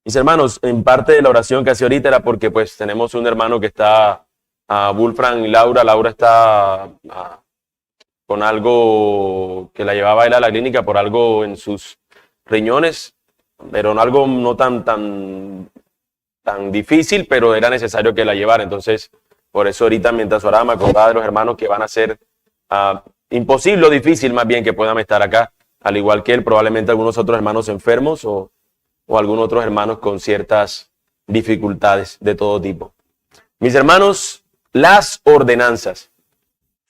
Mis hermanos, en parte de la oración que hacía ahorita era porque pues tenemos un hermano que está, Wolfram y Laura. Laura está con algo que la llevaba a él a la clínica por algo en sus riñones, pero no algo no tan difícil, pero era necesario que la llevara. Entonces, por eso ahorita mientras oraba me acordaba de los hermanos que van a ser imposible o difícil más bien que puedan estar acá, al igual que él, probablemente algunos otros hermanos enfermos o algunos otros hermanos con ciertas dificultades de todo tipo. Mis hermanos, las ordenanzas.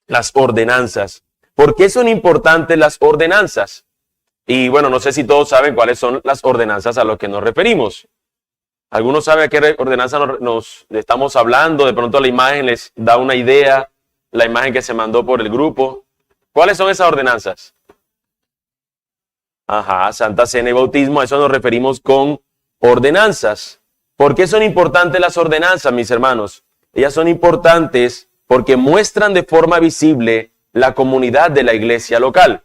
Las ordenanzas. ¿Por qué son importantes las ordenanzas? Y bueno, no sé si todos saben cuáles son las ordenanzas a las que nos referimos. ¿Algunos saben a qué ordenanza nos estamos hablando? De pronto la imagen les da una idea, la imagen que se mandó por el grupo. ¿Cuáles son esas ordenanzas? Ajá, Santa Cena y Bautismo, a eso nos referimos con ordenanzas. ¿Por qué son importantes las ordenanzas, mis hermanos? Ellas son importantes porque muestran de forma visible la comunidad de la iglesia local.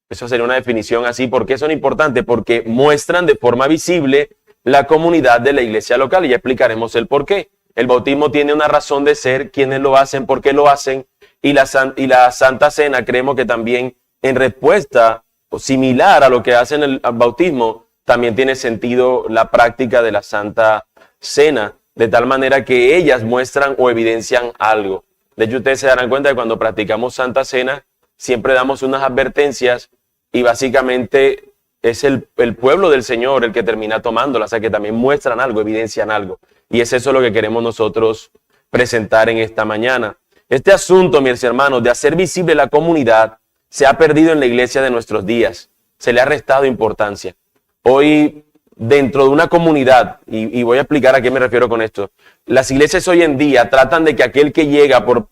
Eso sería una definición así. ¿Por qué son importantes? Porque muestran de forma visible la comunidad de la iglesia local. Y ya explicaremos el por qué. El bautismo tiene una razón de ser, quiénes lo hacen, por qué lo hacen. Y la Santa Cena, creemos que también en respuesta o similar a lo que hacen el bautismo, también tiene sentido la práctica de la Santa Cena, de tal manera que ellas muestran o evidencian algo. De hecho, ustedes se darán cuenta que cuando practicamos Santa Cena, siempre damos unas advertencias y básicamente es el pueblo del Señor el que termina tomándolas, o sea que también muestran algo, evidencian algo. Y es eso lo que queremos nosotros presentar en esta mañana. Este asunto, mis hermanos, de hacer visible la comunidad, se ha perdido en la iglesia de nuestros días. Se le ha restado importancia. Hoy, dentro de una comunidad, y voy a explicar a qué me refiero con esto, las iglesias hoy en día tratan de que aquel que llega por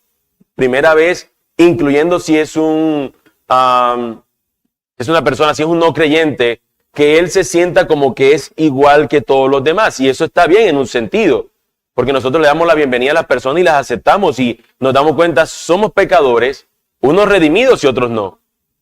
primera vez, incluyendo si es una persona, si es un no creyente, que él se sienta como que es igual que todos los demás. Y eso está bien en un sentido, porque nosotros le damos la bienvenida a las personas y las aceptamos y nos damos cuenta, somos pecadores, unos redimidos y otros no.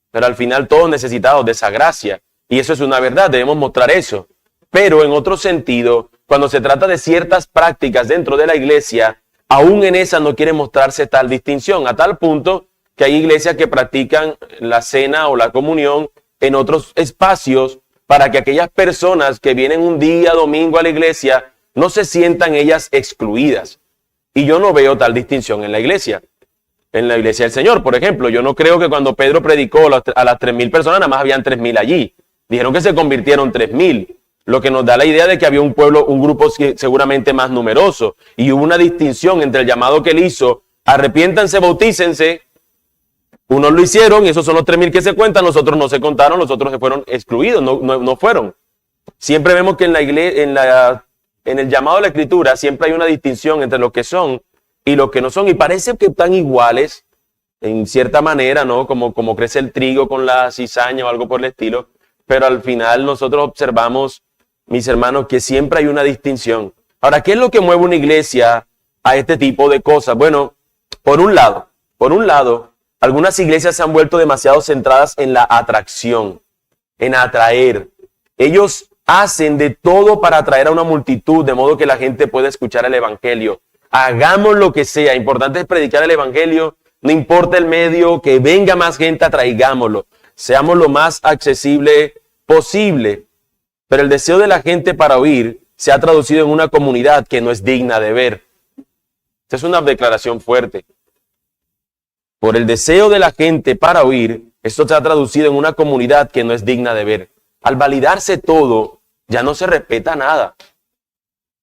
Pero al final todos necesitados de esa gracia. Y eso es una verdad, debemos mostrar eso. Pero en otro sentido, cuando se trata de ciertas prácticas dentro de la iglesia, aún en esa no quiere mostrarse tal distinción, a tal punto que hay iglesias que practican la cena o la comunión en otros espacios para que aquellas personas que vienen un día domingo a la iglesia no se sientan ellas excluidas. Y yo no veo tal distinción en la iglesia. En la iglesia del Señor, por ejemplo, yo no creo que cuando Pedro predicó a las 3,000 personas, nada más habían 3,000 allí. Dijeron que se convirtieron 3,000, lo que nos da la idea de que había un pueblo, un grupo seguramente más numeroso. Y hubo una distinción entre el llamado que él hizo, arrepiéntanse, bautícense. Unos lo hicieron y esos son los 3,000 que se cuentan, los otros no se contaron, los otros se fueron excluidos, no fueron. Siempre vemos que en el llamado de la Escritura siempre hay una distinción entre lo que son y lo que no son, y parece que están iguales en cierta manera, ¿no? Como crece el trigo con la cizaña o algo por el estilo, pero al final nosotros observamos, mis hermanos, que siempre hay una distinción. Ahora, ¿qué es lo que mueve una iglesia a este tipo de cosas? Bueno, por un lado, algunas iglesias se han vuelto demasiado centradas en la atracción, en atraer. Ellos hacen de todo para atraer a una multitud, de modo que la gente pueda escuchar el evangelio. Hagamos lo que sea, importante es predicar el evangelio, no importa el medio, que venga más gente, atraigámoslo. Seamos lo más accesible posible. Pero el deseo de la gente para oír se ha traducido en una comunidad que no es digna de ver. Esta es una declaración fuerte. Por el deseo de la gente para oír, esto se ha traducido en una comunidad que no es digna de ver. Al validarse todo, ya no se respeta nada,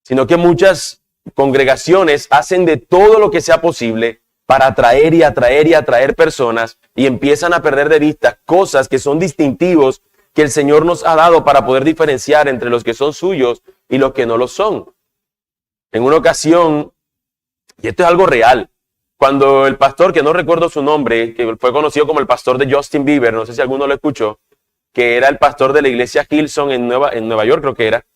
sino que muchas congregaciones hacen de todo lo que sea posible para atraer y atraer y atraer personas y empiezan a perder de vista cosas que son distintivos que el Señor nos ha dado para poder diferenciar entre los que son suyos y los que no lo son. En una ocasión, y esto es algo real, cuando el pastor, que no recuerdo su nombre, que fue conocido como el pastor de Justin Bieber, no sé si alguno lo escuchó, que era el pastor de la iglesia Hillsong en Nueva York, creo que era.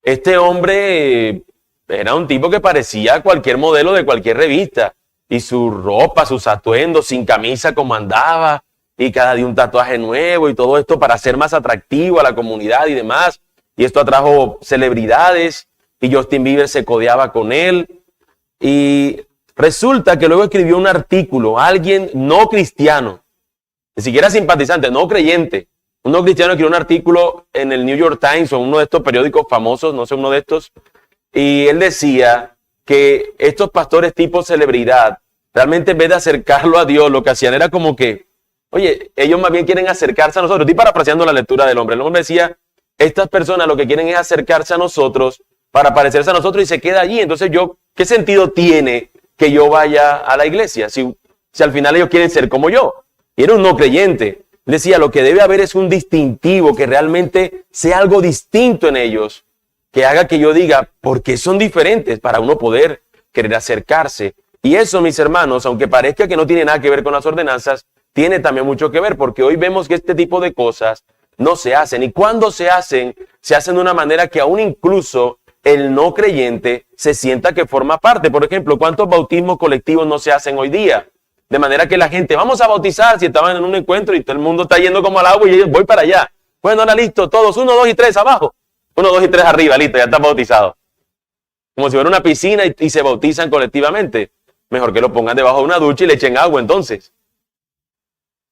Este hombre era un tipo que parecía cualquier modelo de cualquier revista. Y su ropa, sus atuendos, sin camisa como andaba, y cada día un tatuaje nuevo y todo esto para ser más atractivo a la comunidad y demás. y esto atrajo celebridades y Justin Bieber se codeaba con él. Y resulta que luego escribió un artículo, alguien no cristiano, ni siquiera simpatizante, no creyente. Un no cristiano escribió un artículo en el New York Times o uno de estos periódicos famosos, no sé, uno de estos, y él decía que estos pastores tipo celebridad, realmente en vez de acercarlo a Dios, lo que hacían era como que, oye, ellos más bien quieren acercarse a nosotros. Estoy parafraseando la lectura del hombre. El hombre decía, estas personas lo que quieren es acercarse a nosotros para parecerse a nosotros y se queda allí. Entonces ¿qué sentido tiene que yo vaya a la iglesia si al final ellos quieren ser como yo? Y era un no creyente. Decía, lo que debe haber es un distintivo, que realmente sea algo distinto en ellos, que haga que yo diga, ¿por qué son diferentes? Para uno poder querer acercarse. Y eso, mis hermanos, aunque parezca que no tiene nada que ver con las ordenanzas, tiene también mucho que ver, porque hoy vemos que este tipo de cosas no se hacen. Y cuando se hacen de una manera que aún incluso el no creyente se sienta que forma parte. Por ejemplo, ¿cuántos bautismos colectivos no se hacen hoy día? De manera que la gente, vamos a bautizar, si estaban en un encuentro y todo el mundo está yendo como al agua y ellos, voy para allá. Bueno, ahora listo, todos, 1, 2 y 3 abajo. 1, 2 y 3 arriba, listo, ya están bautizados. Como si fuera una piscina y se bautizan colectivamente. Mejor que lo pongan debajo de una ducha y le echen agua entonces.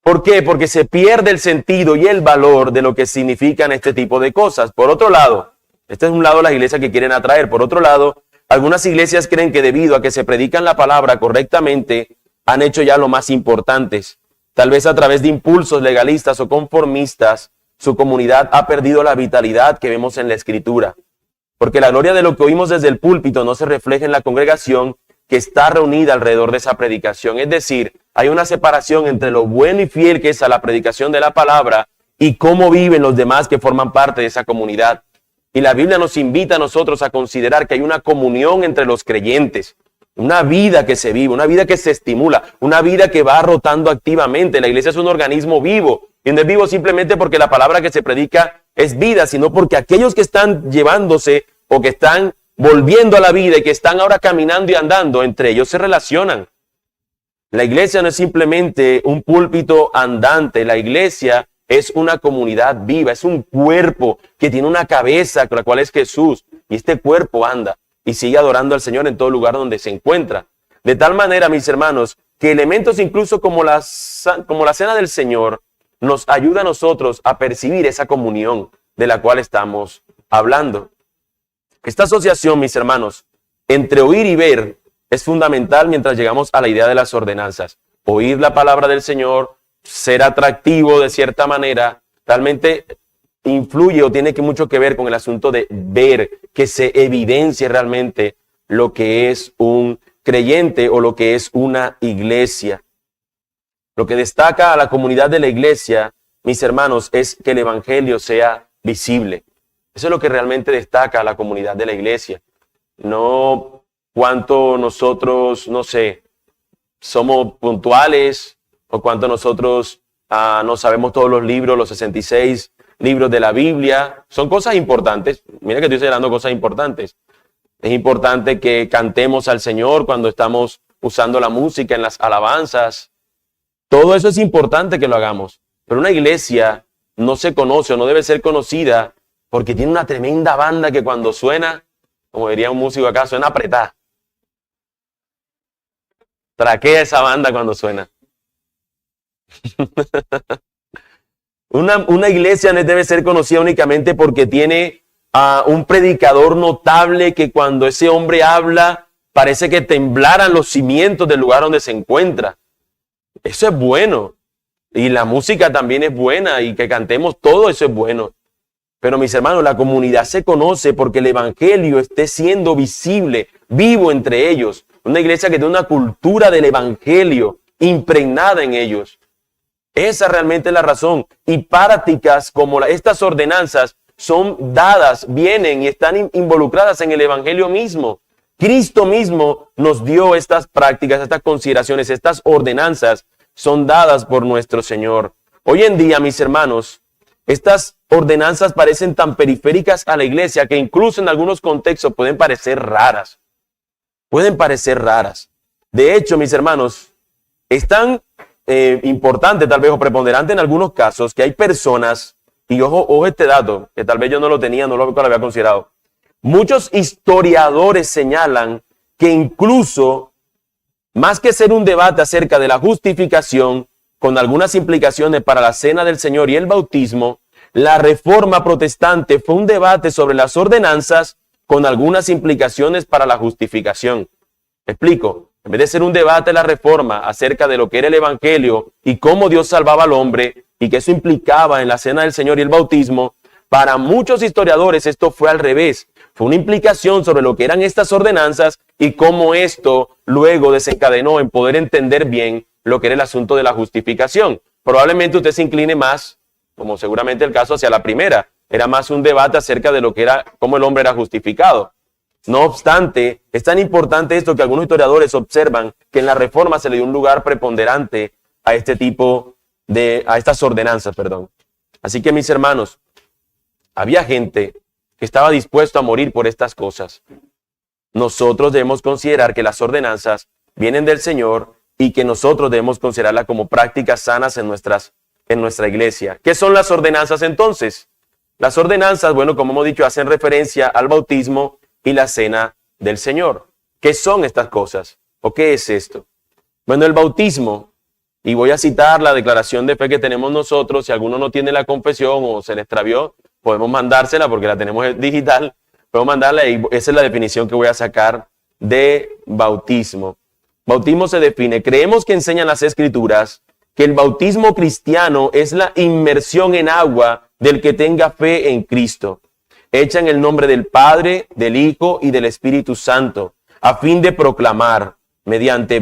¿Por qué? Porque se pierde el sentido y el valor de lo que significan este tipo de cosas. Por otro lado, este es un lado de las iglesias que quieren atraer. Por otro lado, algunas iglesias creen que debido a que se predican la palabra correctamente, han hecho ya lo más importantes. Tal vez a través de impulsos legalistas o conformistas, su comunidad ha perdido la vitalidad que vemos en la Escritura. Porque la gloria de lo que oímos desde el púlpito no se refleja en la congregación que está reunida alrededor de esa predicación. Es decir, hay una separación entre lo bueno y fiel que es a la predicación de la palabra y cómo viven los demás que forman parte de esa comunidad. Y la Biblia nos invita a nosotros a considerar que hay una comunión entre los creyentes. Una vida que se vive, una vida que se estimula, una vida que va rotando activamente. La iglesia es un organismo vivo. Y no es vivo simplemente porque la palabra que se predica es vida, sino porque aquellos que están llevándose o que están volviendo a la vida y que están ahora caminando y andando, entre ellos se relacionan. La iglesia no es simplemente un púlpito andante. La iglesia es una comunidad viva, es un cuerpo que tiene una cabeza, la cual es Jesús. Y este cuerpo anda y sigue adorando al Señor en todo lugar donde se encuentra. De tal manera, mis hermanos, que elementos incluso como la cena del Señor nos ayuda a nosotros a percibir esa comunión de la cual estamos hablando. Esta asociación, mis hermanos, entre oír y ver es fundamental mientras llegamos a la idea de las ordenanzas. Oír la palabra del Señor, ser atractivo de cierta manera, realmente influye o tiene mucho que ver con el asunto de ver, que se evidencie realmente lo que es un creyente o lo que es una iglesia. Lo que destaca a la comunidad de la iglesia, mis hermanos, es que el evangelio sea visible. Eso es lo que realmente destaca a la comunidad de la iglesia. No cuánto nosotros, no sé, somos puntuales o cuánto nosotros no sabemos todos los libros, los 66 libros de la Biblia. Son cosas importantes. Mira que estoy señalando cosas importantes. Es importante que cantemos al Señor cuando estamos usando la música en las alabanzas. Todo eso es importante que lo hagamos. Pero una iglesia no se conoce o no debe ser conocida porque tiene una tremenda banda que cuando suena, como diría un músico acá, suena apretada. Traquea esa banda cuando suena. Una iglesia no debe ser conocida únicamente porque tiene un predicador notable que cuando ese hombre habla parece que temblaran los cimientos del lugar donde se encuentra. Eso es bueno. Y la música también es buena y que cantemos todo eso es bueno. Pero mis hermanos, la comunidad se conoce porque el evangelio esté siendo visible, vivo entre ellos. Una iglesia que tiene una cultura del evangelio impregnada en ellos. Esa realmente es la razón. Y prácticas como estas ordenanzas son dadas, vienen y están involucradas en el evangelio mismo. Cristo mismo nos dio estas prácticas, estas consideraciones, estas ordenanzas son dadas por nuestro Señor. Hoy en día, mis hermanos, estas ordenanzas parecen tan periféricas a la iglesia que incluso en algunos contextos pueden parecer raras. Pueden parecer raras. De hecho, mis hermanos, es tan importante tal vez o preponderante en algunos casos que hay personas y ojo este dato, que tal vez yo no lo tenía, no lo había considerado. Muchos historiadores señalan que incluso, más que ser un debate acerca de la justificación, con algunas implicaciones para la cena del Señor y el bautismo, la Reforma Protestante fue un debate sobre las ordenanzas con algunas implicaciones para la justificación. ¿Me explico? En vez de ser un debate de la Reforma acerca de lo que era el Evangelio y cómo Dios salvaba al hombre y que eso implicaba en la cena del Señor y el bautismo, para muchos historiadores esto fue al revés. Fue una implicación sobre lo que eran estas ordenanzas y cómo esto luego desencadenó en poder entender bien lo que era el asunto de la justificación. Probablemente usted se incline más, como seguramente el caso, hacia la primera. Era más un debate acerca de lo que era, cómo el hombre era justificado. No obstante, es tan importante esto que algunos historiadores observan que en la Reforma se le dio un lugar preponderante a estas ordenanzas, perdón. Así que, mis hermanos, había gente que estaba dispuesto a morir por estas cosas. Nosotros debemos considerar que las ordenanzas vienen del Señor y que nosotros debemos considerarlas como prácticas sanas en nuestra iglesia. ¿Qué son las ordenanzas entonces? Las ordenanzas, bueno, como hemos dicho, hacen referencia al bautismo y la cena del Señor. ¿Qué son estas cosas? ¿O qué es esto? Bueno, el bautismo, y voy a citar la declaración de fe que tenemos nosotros, si alguno no tiene la confesión o se le extravió, podemos mandársela porque la tenemos digital, podemos mandarla y esa es la definición que voy a sacar de bautismo. Bautismo se define, creemos que enseñan las Escrituras que el bautismo cristiano es la inmersión en agua del que tenga fe en Cristo, hecha en el nombre del Padre, del Hijo y del Espíritu Santo, a fin de proclamar, mediante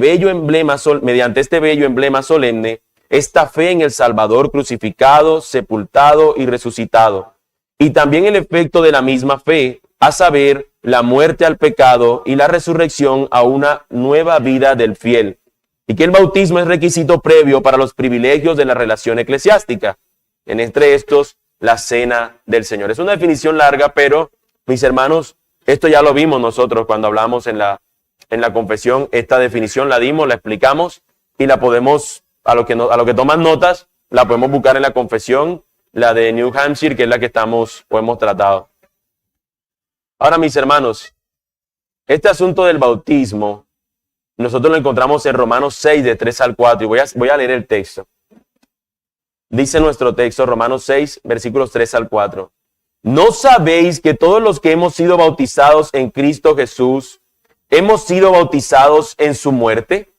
este bello emblema solemne, esta fe en el Salvador crucificado, sepultado y resucitado, y también el efecto de la misma fe, a saber, la muerte al pecado y la resurrección a una nueva vida del fiel, y que el bautismo es requisito previo para los privilegios de la relación eclesiástica, entre estos la cena del Señor. Es una definición larga, pero mis hermanos, esto ya lo vimos nosotros cuando hablamos en la confesión. Esta definición la dimos, la explicamos y la podemos, a lo que toman notas, la podemos buscar en la confesión, la de New Hampshire, que es la que hemos tratado. Ahora, mis hermanos, este asunto del bautismo, nosotros lo encontramos en Romanos 6, de 3 al 4, y voy a leer el texto. Dice nuestro texto, Romanos 6, versículos 3 al 4. ¿No sabéis que todos los que hemos sido bautizados en Cristo Jesús, hemos sido bautizados en su muerte?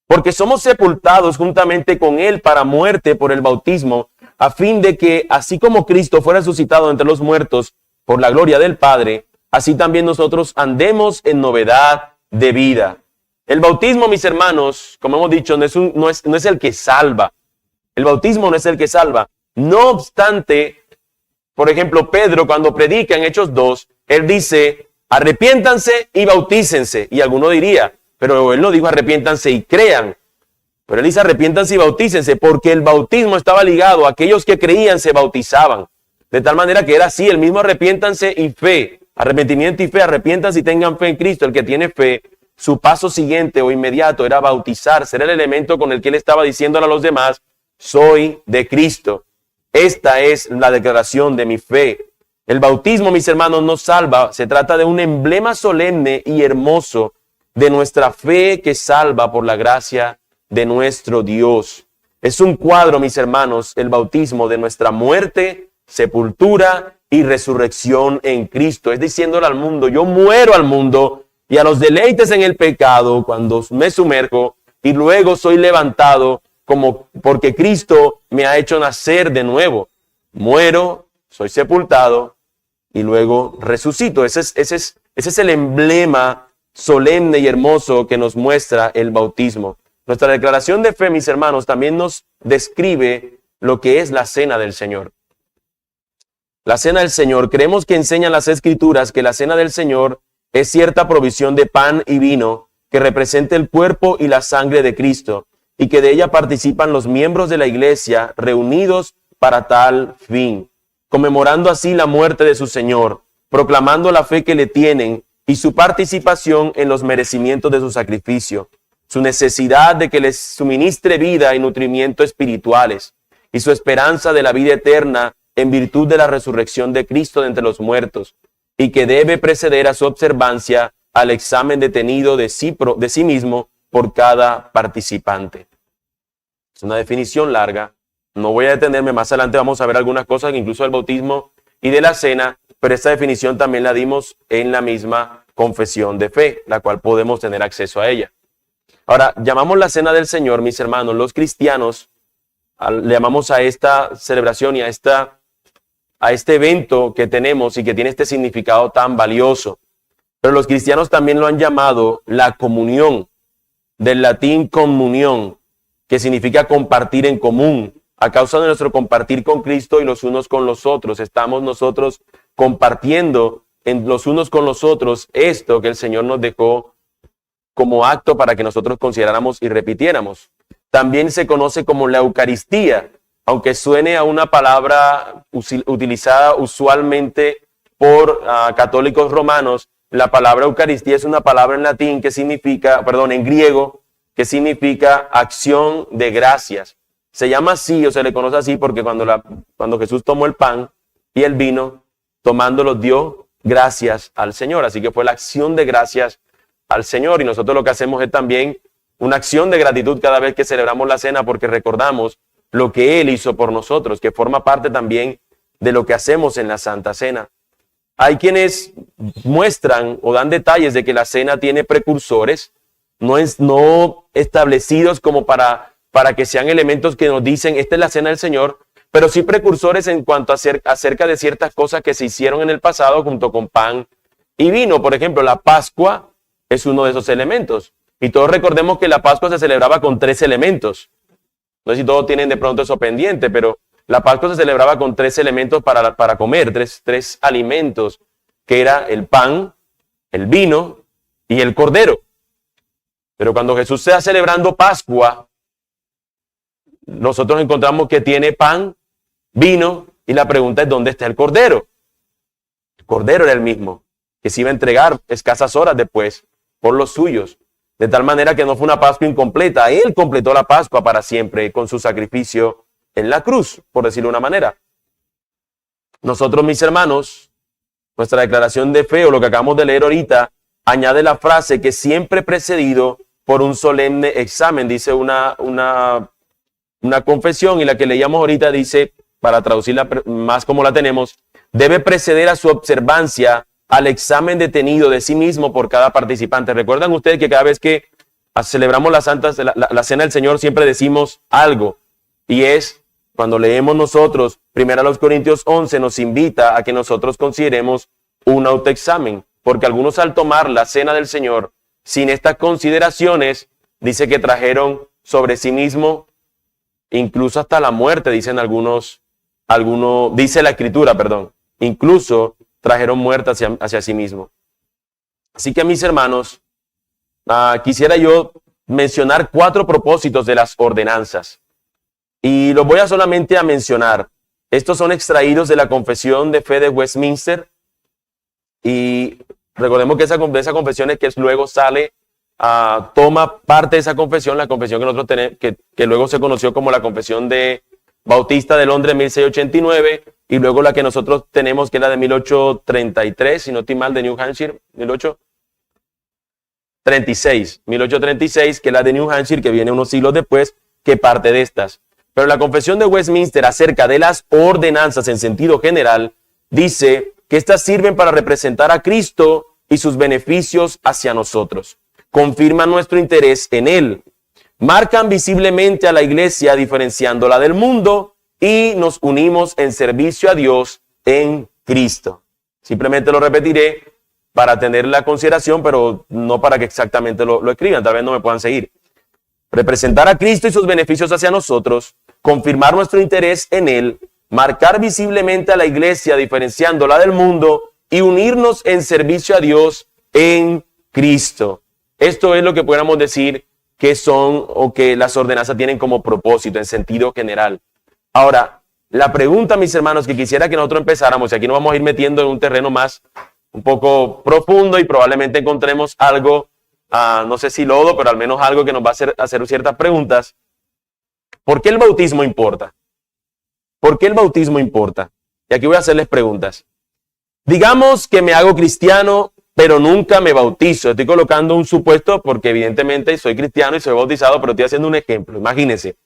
Porque somos sepultados juntamente con Él para muerte por el bautismo, a fin de que, así como Cristo fue resucitado entre los muertos por la gloria del Padre, así también nosotros andemos en novedad de vida. El bautismo, mis hermanos, como hemos dicho, no es el que salva. El bautismo no es el que salva. No obstante, por ejemplo, Pedro cuando predica en Hechos 2, él dice, arrepiéntanse y bautícense. Y alguno diría, pero él no dijo arrepiéntanse y crean. Pero él dice arrepiéntanse y bautícense, porque el bautismo estaba ligado a aquellos que creían se bautizaban. De tal manera que era así, el mismo arrepiéntanse y fe. Arrepentimiento y fe, arrepiéntanse y tengan fe en Cristo. El que tiene fe, su paso siguiente o inmediato era bautizarse. Era el elemento con el que él estaba diciéndole a los demás, soy de Cristo. Esta es la declaración de mi fe. El bautismo, mis hermanos, no salva. Se trata de un emblema solemne y hermoso de nuestra fe que salva por la gracia de nuestro Dios. Es un cuadro, mis hermanos, el bautismo de nuestra muerte, sepultura y resurrección en Cristo. Es diciéndole al mundo, yo muero al mundo y a los deleites en el pecado cuando me sumerjo y luego soy levantado porque Cristo me ha hecho nacer de nuevo. Muero, soy sepultado y luego resucito. Ese es el emblema solemne y hermoso que nos muestra el bautismo. Nuestra declaración de fe, mis hermanos, también nos describe lo que es la cena del Señor. La cena del Señor, creemos que enseñan las Escrituras que la cena del Señor es cierta provisión de pan y vino que representa el cuerpo y la sangre de Cristo, y que de ella participan los miembros de la iglesia reunidos para tal fin, conmemorando así la muerte de su Señor, proclamando la fe que le tienen y su participación en los merecimientos de su sacrificio, su necesidad de que les suministre vida y nutrimiento espirituales, y su esperanza de la vida eterna en virtud de la resurrección de Cristo de entre los muertos, y que debe preceder a su observancia al examen detenido de sí mismo por cada participante. Es una definición larga. No voy a detenerme, más adelante vamos a ver algunas cosas, incluso del bautismo y de la cena, pero esta definición también la dimos en la misma confesión de fe, la cual podemos tener acceso a ella. Ahora, llamamos la cena del Señor, mis hermanos, los cristianos, le llamamos a esta celebración y a este evento que tenemos y que tiene este significado tan valioso. Pero los cristianos también lo han llamado la comunión, del latín comunión, que significa compartir en común. A causa de nuestro compartir con Cristo y los unos con los otros, estamos nosotros compartiendo en los unos con los otros esto que el Señor nos dejó como acto para que nosotros consideráramos y repitiéramos. También se conoce como la Eucaristía, aunque suene a una palabra utilizada usualmente por católicos romanos. La palabra Eucaristía es una palabra en latín en griego, que significa acción de gracias. Se llama así o se le conoce así porque cuando Jesús tomó el pan y el vino, tomándolo dio gracias al Señor. Así que fue la acción de gracias al Señor, y nosotros lo que hacemos es también una acción de gratitud cada vez que celebramos la cena, porque recordamos lo que Él hizo por nosotros, que forma parte también de lo que hacemos en la Santa Cena. Hay quienes muestran o dan detalles de que la cena tiene precursores, no establecidos como para que sean elementos que nos dicen esta es la cena del Señor, pero sí precursores en cuanto a acerca de ciertas cosas que se hicieron en el pasado junto con pan y vino. Por ejemplo, la Pascua es uno de esos elementos. Y todos recordemos que la Pascua se celebraba con 3 elementos. No sé si todos tienen de pronto eso pendiente, pero la Pascua se celebraba con 3 elementos para comer, tres alimentos, que era el pan, el vino y el cordero. Pero cuando Jesús está celebrando Pascua, nosotros encontramos que tiene pan, vino, y la pregunta es ¿dónde está el cordero? El cordero era el mismo, que se iba a entregar escasas horas después por los suyos, de tal manera que no fue una Pascua incompleta. Él completó la Pascua para siempre con su sacrificio en la cruz, por decirlo de una manera. Nosotros, mis hermanos, nuestra declaración de fe, o lo que acabamos de leer ahorita, añade la frase que siempre precedido por un solemne examen. Dice una confesión, y la que leíamos ahorita dice, para traducirla más como la tenemos, debe preceder a su observancia al examen detenido de sí mismo por cada participante. ¿Recuerdan ustedes que cada vez que celebramos la Cena del Señor siempre decimos algo? Y es, cuando leemos nosotros, 1 Corintios 11 nos invita a que nosotros consideremos un autoexamen, porque algunos al tomar la Cena del Señor sin estas consideraciones, dice que trajeron sobre sí mismo incluso hasta la muerte, dicen dice la Escritura, incluso trajeron muerte hacia sí mismo. Así que, mis hermanos, quisiera yo mencionar 4 propósitos de las ordenanzas. Y los voy a solamente a mencionar. Estos son extraídos de la Confesión de Fe de Westminster. Y recordemos que esa confesión es que luego sale, toma parte de esa confesión, la confesión que nosotros tenemos, que luego se conoció como la Confesión de Bautista de Londres 1689, y luego la que nosotros tenemos, que es la de 1833, si no estoy mal, de New Hampshire, 1836, que es la de New Hampshire, que viene unos siglos después, que parte de estas. Pero la Confesión de Westminster acerca de las ordenanzas en sentido general, dice que estas sirven para representar a Cristo y sus beneficios hacia nosotros. Confirman nuestro interés en Él. Marcan visiblemente a la iglesia diferenciándola del mundo, y nos unimos en servicio a Dios en Cristo. Simplemente lo repetiré para tener la consideración, pero no para que exactamente lo escriban, tal vez no me puedan seguir. Representar a Cristo y sus beneficios hacia nosotros, confirmar nuestro interés en Él, marcar visiblemente a la iglesia diferenciándola del mundo y unirnos en servicio a Dios en Cristo. Esto es lo que pudiéramos decir que son, o que las ordenanzas tienen como propósito en sentido general. Ahora, la pregunta, mis hermanos, que quisiera que nosotros empezáramos, y aquí nos vamos a ir metiendo en un terreno un poco profundo, y probablemente encontremos algo, no sé si lodo, pero al menos algo que nos va a hacer ciertas preguntas. ¿Por qué el bautismo importa? ¿Por qué el bautismo importa? Y aquí voy a hacerles preguntas. Digamos que me hago cristiano, pero nunca me bautizo. Estoy colocando un supuesto porque evidentemente soy cristiano y soy bautizado, pero estoy haciendo un ejemplo. Imagínense.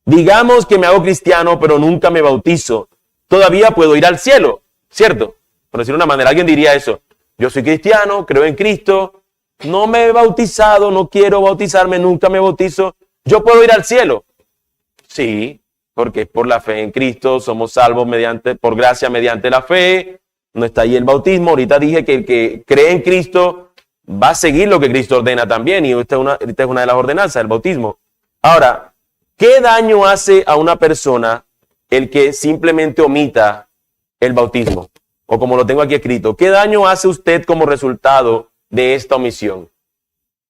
Digamos que me hago cristiano, pero nunca me bautizo. Todavía puedo ir al cielo, ¿cierto? Por decirlo de una manera, alguien diría eso. Yo soy cristiano, creo en Cristo, no me he bautizado, no quiero bautizarme, nunca me bautizo. ¿Yo puedo ir al cielo? Sí, porque por la fe en Cristo somos salvos por gracia mediante la fe. No está ahí el bautismo. Ahorita dije que el que cree en Cristo va a seguir lo que Cristo ordena también. Y esta es una de las ordenanzas, el bautismo. Ahora, ¿qué daño hace a una persona el que simplemente omita el bautismo? O como lo tengo aquí escrito, ¿qué daño hace usted como resultado de esta omisión?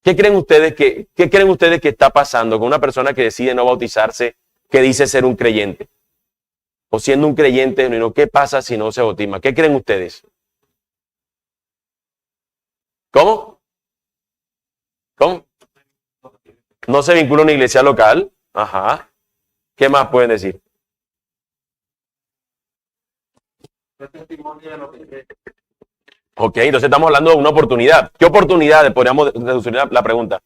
¿Qué creen ustedes que está pasando con una persona que decide no bautizarse, que dice ser un creyente? O siendo un creyente genuino, ¿qué pasa si no se bautiza? ¿Qué creen ustedes? ¿Cómo? ¿Cómo? ¿No se vincula a una iglesia local? Ajá. ¿Qué más pueden decir? Ok, entonces estamos hablando de una oportunidad. ¿Qué oportunidades? Podríamos reducir la pregunta.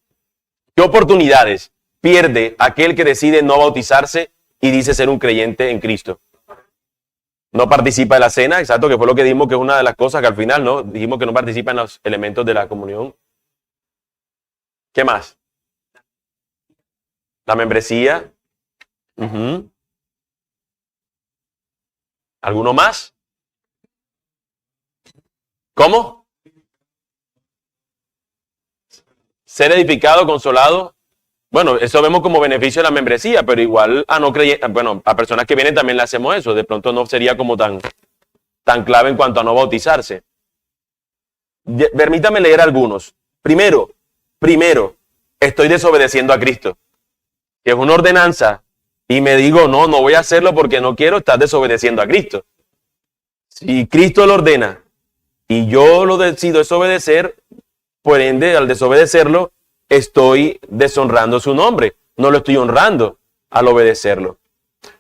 ¿Qué oportunidades pierde aquel que decide no bautizarse y dice ser un creyente en Cristo? No participa de la cena, exacto, que fue lo que dijimos que es una de las cosas que al final, ¿no? Dijimos que no participa en los elementos de la comunión. ¿Qué más? La membresía. ¿Alguno más? ¿Cómo? Ser edificado, consolado. Bueno, eso vemos como beneficio de la membresía, pero igual a no creyentes, bueno, a personas que vienen también le hacemos eso. De pronto no sería como tan clave en cuanto a no bautizarse. Permítame leer algunos. Primero, estoy desobedeciendo a Cristo, que es una ordenanza, y me digo, no voy a hacerlo porque no quiero estar desobedeciendo a Cristo. Si Cristo lo ordena y yo lo decido desobedecer, por ende, al desobedecerlo, estoy deshonrando su nombre. No lo estoy honrando al obedecerlo.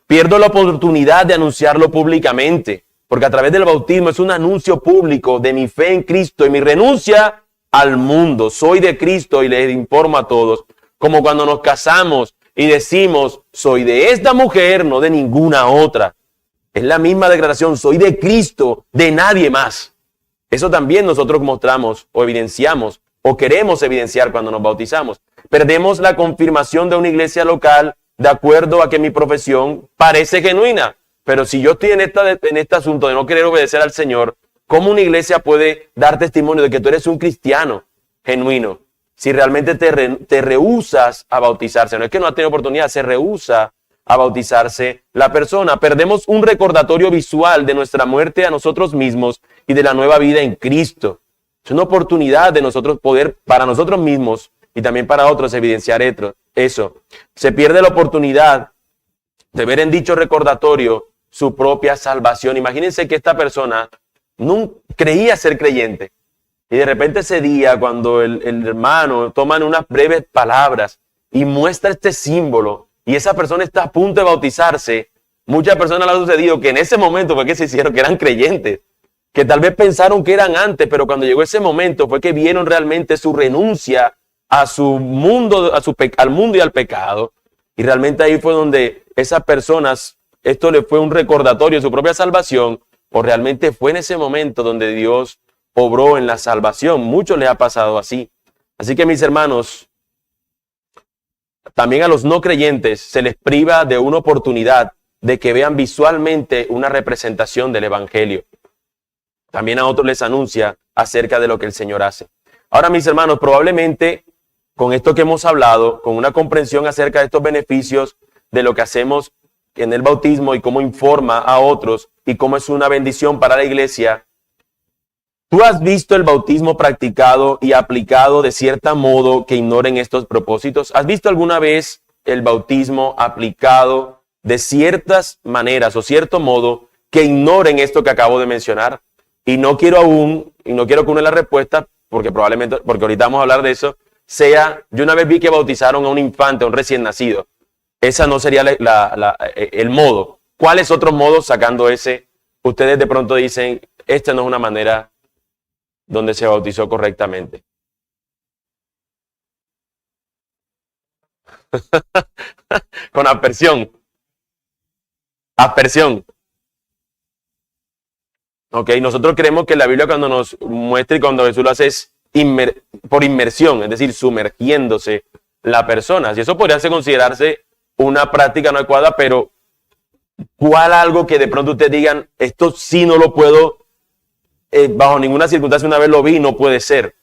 Pierdo la oportunidad de anunciarlo públicamente, porque a través del bautismo es un anuncio público de mi fe en Cristo y mi renuncia al mundo. Soy de Cristo y les informo a todos, como cuando nos casamos y decimos, soy de esta mujer, no de ninguna otra. Es la misma declaración, soy de Cristo, de nadie más. Eso también nosotros mostramos o evidenciamos o queremos evidenciar cuando nos bautizamos. Perdemos la confirmación de una iglesia local de acuerdo a que mi profesión parece genuina. Pero si yo estoy en este asunto de no querer obedecer al Señor, ¿cómo una iglesia puede dar testimonio de que tú eres un cristiano genuino? Si realmente te rehusas a bautizarse. No es que no ha tenido oportunidad, se rehúsa a bautizarse la persona. Perdemos un recordatorio visual de nuestra muerte a nosotros mismos y de la nueva vida en Cristo. Es una oportunidad de nosotros poder, para nosotros mismos y también para otros, evidenciar eso. Se pierde la oportunidad de ver en dicho recordatorio su propia salvación. Imagínense que esta persona no creía ser creyente y de repente ese día cuando el hermano toma unas breves palabras y muestra este símbolo y esa persona está a punto de bautizarse, muchas personas le ha sucedido que en ese momento fue que se hicieron que eran creyentes, que tal vez pensaron que eran antes, pero cuando llegó ese momento fue que vieron realmente su renuncia a su mundo, al mundo y al pecado. Y realmente ahí fue donde esas personas, esto le fue un recordatorio de su propia salvación, o realmente fue en ese momento donde Dios obró en la salvación. Mucho le ha pasado así. Así que mis hermanos, también a los no creyentes se les priva de una oportunidad de que vean visualmente una representación del evangelio. También a otros les anuncia acerca de lo que el Señor hace. Ahora, mis hermanos, probablemente con esto que hemos hablado, con una comprensión acerca de estos beneficios de lo que hacemos en el bautismo y cómo informa a otros y cómo es una bendición para la iglesia, ¿tú has visto el bautismo practicado y aplicado de cierto modo que ignoren estos propósitos? ¿Has visto alguna vez el bautismo aplicado de ciertas maneras o cierto modo que ignoren esto que acabo de mencionar? Y no quiero que una de las respuestas, porque ahorita vamos a hablar de eso, sea, yo una vez vi que bautizaron a un infante, a un recién nacido. Esa no sería el modo. ¿Cuáles otros modos, sacando ese, ustedes de pronto dicen, esta no es una manera donde se bautizó correctamente. Con aspersión. Aspersión. Ok, nosotros creemos que la Biblia cuando nos muestra y cuando Jesús lo hace es por inmersión, es decir, sumergiéndose la persona. Si eso podría considerarse una práctica no adecuada, pero ¿cuál algo que de pronto ustedes digan, esto sí no lo puedo, bajo ninguna circunstancia una vez lo vi y no puede ser?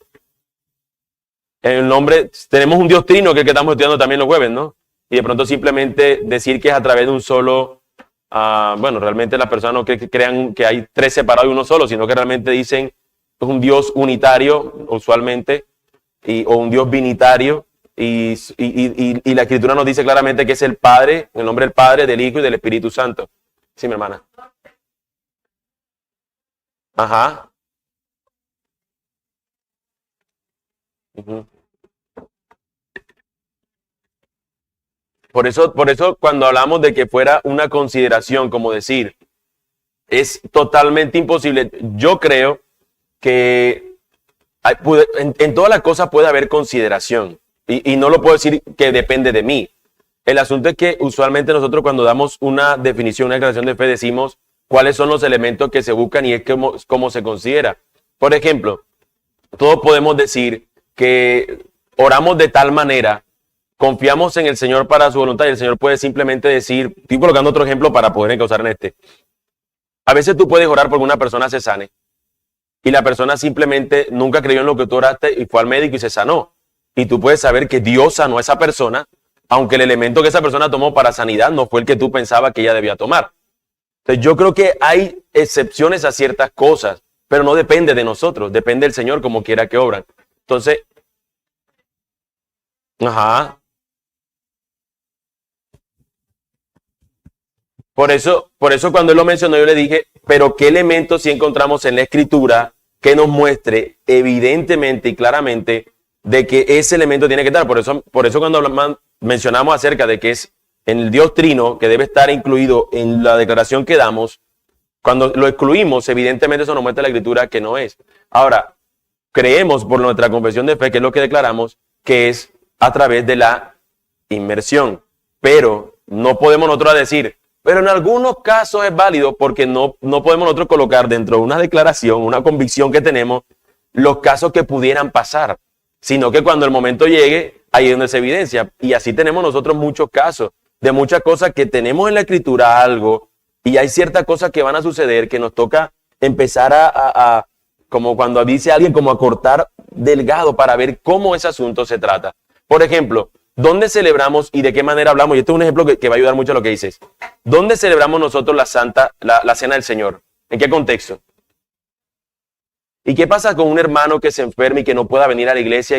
En el nombre, tenemos un Dios trino que es el que estamos estudiando también los jueves, ¿no? Y de pronto simplemente decir que es a través de un solo, bueno, realmente las personas no crean que hay tres separados y uno solo, sino que realmente dicen es un Dios unitario, usualmente, o un Dios binitario, y la Escritura nos dice claramente que es el Padre, en el nombre del Padre, del Hijo y del Espíritu Santo. Sí, mi hermana. Ajá. Uh-huh. Por eso cuando hablamos de que fuera una consideración, como decir, es totalmente imposible. Yo creo que en todas las cosas puede haber consideración. Y no lo puedo decir que depende de mí. El asunto es que usualmente nosotros cuando damos una definición, una declaración de fe, decimos cuáles son los elementos que se buscan y es cómo se considera. Por ejemplo, todos podemos decir que oramos de tal manera, confiamos en el Señor para su voluntad y el Señor puede simplemente decir, estoy colocando otro ejemplo para poder encauzar en este. A veces tú puedes orar porque una persona se sane y la persona simplemente nunca creyó en lo que tú oraste y fue al médico y se sanó. Y tú puedes saber que Dios sanó a esa persona, aunque el elemento que esa persona tomó para sanidad no fue el que tú pensabas que ella debía tomar. Entonces yo creo que hay excepciones a ciertas cosas, pero no depende de nosotros, depende del Señor como quiera que obran. Entonces, ajá. Por eso cuando él lo mencionó, yo le dije, pero ¿qué elementos sí encontramos en la Escritura que nos muestre evidentemente y claramente de que ese elemento tiene que estar? Por eso cuando mencionamos acerca de que es en el Dios Trino, que debe estar incluido en la declaración que damos, cuando lo excluimos, evidentemente eso nos muestra la Escritura que no es. Ahora, creemos por nuestra confesión de fe, que es lo que declaramos, que es a través de la inmersión. Pero no podemos nosotros decir, pero en algunos casos es válido porque no podemos nosotros colocar dentro de una declaración, una convicción que tenemos, los casos que pudieran pasar, sino que cuando el momento llegue, ahí es donde se evidencia. Y así tenemos nosotros muchos casos de muchas cosas que tenemos en la Escritura algo y hay ciertas cosas que van a suceder que nos toca empezar a como cuando dice alguien, como a cortar delgado para ver cómo ese asunto se trata. Por ejemplo, ¿dónde celebramos y de qué manera hablamos? Y este es un ejemplo que va a ayudar mucho a lo que dices. ¿Dónde celebramos nosotros la cena del Señor? ¿En qué contexto? ¿Y qué pasa con un hermano que se enferma y que no pueda venir a la iglesia?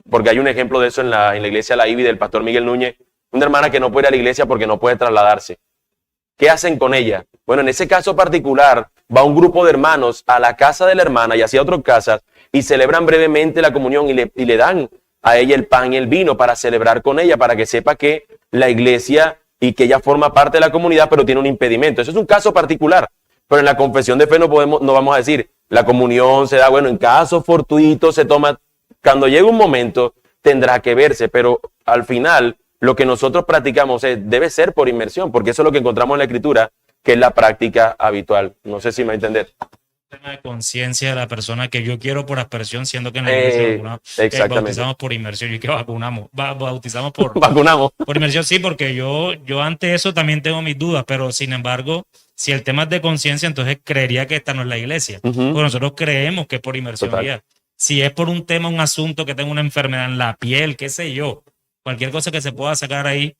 Porque hay un ejemplo de eso en la iglesia La IBI del pastor Miguel Núñez. Una hermana que no puede ir a la iglesia porque no puede trasladarse. ¿Qué hacen con ella? Bueno, en ese caso particular, va un grupo de hermanos a la casa de la hermana y hacia otras casas y celebran brevemente la comunión y le dan a ella el pan y el vino para celebrar con ella, para que sepa que la iglesia y que ella forma parte de la comunidad, pero tiene un impedimento. Eso es un caso particular, pero en la confesión de fe no vamos a decir, la comunión se da, bueno, en casos fortuitos se toma, cuando llegue un momento tendrá que verse, pero al final lo que nosotros practicamos debe ser por inmersión, porque eso es lo que encontramos en la Escritura, que es la práctica habitual. No sé si me va a entender. Tema de conciencia de la persona que yo quiero por aspersión, siendo que en la iglesia bautizamos por inmersión y que bautizamos por vacunamos por inmersión. Sí, porque yo ante eso también tengo mis dudas, pero sin embargo, si el tema es de conciencia, entonces creería que esta no es la iglesia, porque nosotros creemos que es por inmersión. Ya. Si es por un tema, un asunto que tengo una enfermedad en la piel, qué sé yo, cualquier cosa que se pueda sacar ahí,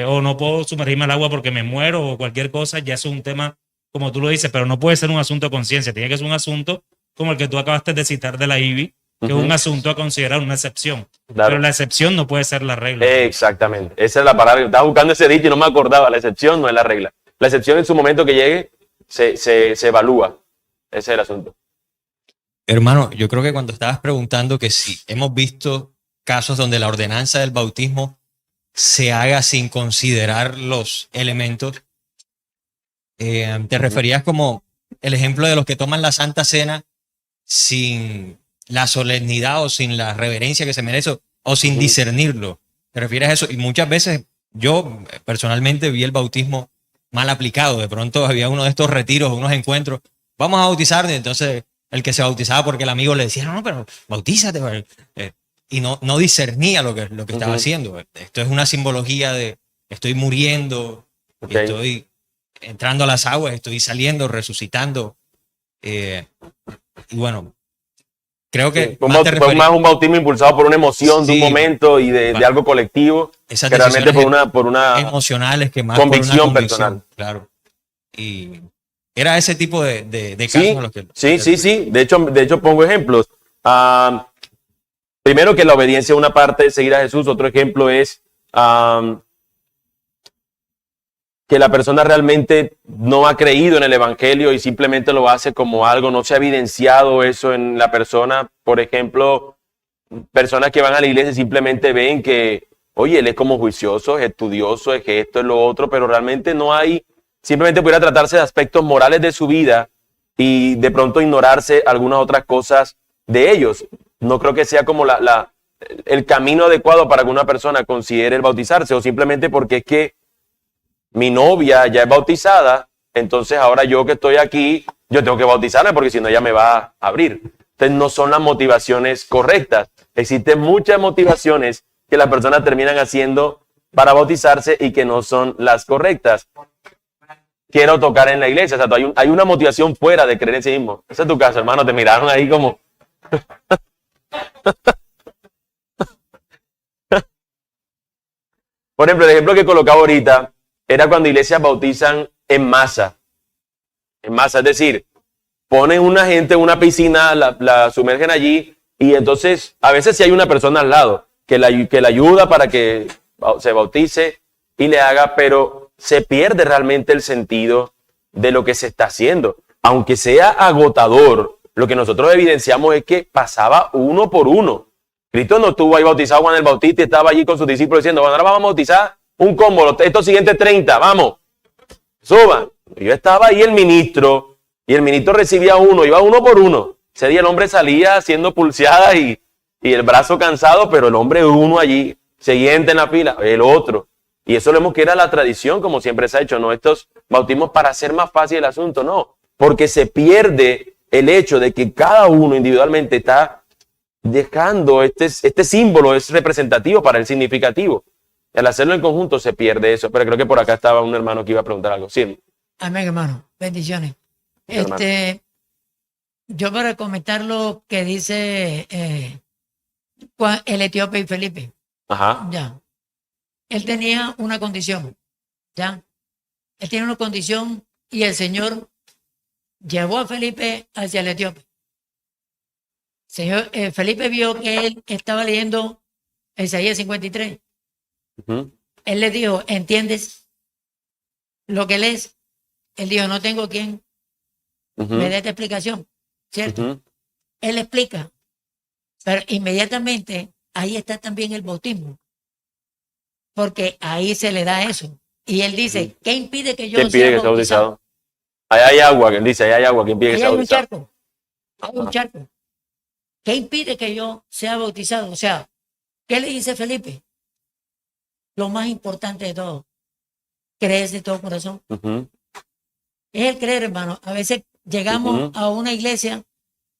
o no puedo sumergirme al agua porque me muero o cualquier cosa, ya es un tema, como tú lo dices, pero no puede ser un asunto de conciencia, tiene que ser un asunto como el que tú acabaste de citar de la IBI, que es un asunto a considerar una excepción. Claro. Pero la excepción no puede ser la regla. Exactamente, esa es la palabra. Estaba buscando ese dicho y no me acordaba, la excepción no es la regla. La excepción en su momento que llegue se evalúa. Ese es el asunto. Hermano, yo creo que cuando estabas preguntando que si hemos visto casos donde la ordenanza del bautismo se haga sin considerar los elementos, Te referías como el ejemplo de los que toman la Santa Cena sin la solemnidad o sin la reverencia que se merece o sin discernirlo. ¿Te refieres a eso? Y muchas veces yo personalmente vi el bautismo mal aplicado. De pronto había uno de estos retiros, unos encuentros. Vamos a bautizarnos. Entonces el que se bautizaba porque el amigo le decía, no, pero bautízate. Y no discernía lo que estaba haciendo. Esto es una simbología de estoy muriendo, estoy entrando a las aguas, estoy saliendo, resucitando. Y bueno, creo que fue más un bautismo impulsado por una emoción de un momento y de algo colectivo, que realmente por una emocionales que más convicción personal. Claro. Y era ese tipo de casos los que... Sí. De hecho pongo ejemplos. Primero, que la obediencia es una parte de seguir a Jesús. Otro ejemplo es que la persona realmente no ha creído en el evangelio y simplemente lo hace como algo, no se ha evidenciado eso en la persona. Por ejemplo, personas que van a la iglesia simplemente ven que, oye, él es como juicioso, es estudioso, es que esto, es lo otro, pero realmente no hay, simplemente pudiera tratarse de aspectos morales de su vida y de pronto ignorarse algunas otras cosas de ellos. No creo que sea como el camino adecuado para que una persona considere el bautizarse, o simplemente porque es que mi novia ya es bautizada, entonces ahora yo que estoy aquí, yo tengo que bautizarme porque si no ella me va a abrir. Entonces no son las motivaciones correctas. Existen muchas motivaciones que las personas terminan haciendo para bautizarse y que no son las correctas. Quiero tocar en la iglesia, o sea, hay una motivación fuera de creer en sí mismo. Ese es tu caso, hermano, te miraron ahí como... Por ejemplo, el ejemplo que colocaba ahorita era cuando iglesias bautizan en masa. En masa, es decir, ponen una gente en una piscina, la sumergen allí, y entonces a veces si hay una persona al lado que la ayuda para que se bautice y le haga, pero se pierde realmente el sentido de lo que se está haciendo. Aunque sea agotador, lo que nosotros evidenciamos es que pasaba uno por uno. Cristo no estuvo ahí bautizado Juan el Bautista y estaba allí con sus discípulos diciendo, bueno, ahora vamos a bautizar un combo, estos siguientes 30, vamos, suban. Yo estaba ahí el ministro, y el ministro recibía uno, iba uno por uno. Ese día el hombre salía haciendo pulseadas y el brazo cansado, pero el hombre uno allí, siguiente en la fila, el otro. Y eso vemos que era la tradición, como siempre se ha hecho, no estos bautismos para hacer más fácil el asunto, no, porque se pierde el hecho de que cada uno individualmente está dejando este símbolo, es representativo para el significativo. Al hacerlo en conjunto se pierde eso, pero creo que por acá estaba un hermano que iba a preguntar algo. Sí. Amén, hermano. Bendiciones. Yo para comentar lo que dice el etíope y Felipe. Ajá. Ya. Él tenía una condición. Ya. Él tiene una condición y el Señor llevó a Felipe hacia el etíope. Felipe vio que él estaba leyendo Isaías 53. Él le dijo, ¿entiendes lo que lees? Él dijo, no tengo quien me dé esta explicación, ¿cierto? Él explica, pero inmediatamente ahí está también el bautismo, porque ahí se le da eso. Y él dice, ¿qué impide que yo sea bautizado? Ahí hay agua, que él dice, ahí hay agua, ¿qué impide que sea bautizado? Hay un charco. ¿Qué impide que yo sea bautizado? O sea, ¿qué le dice Felipe? Lo más importante de todo, crees de todo corazón. Es el creer, hermano. A veces llegamos a una iglesia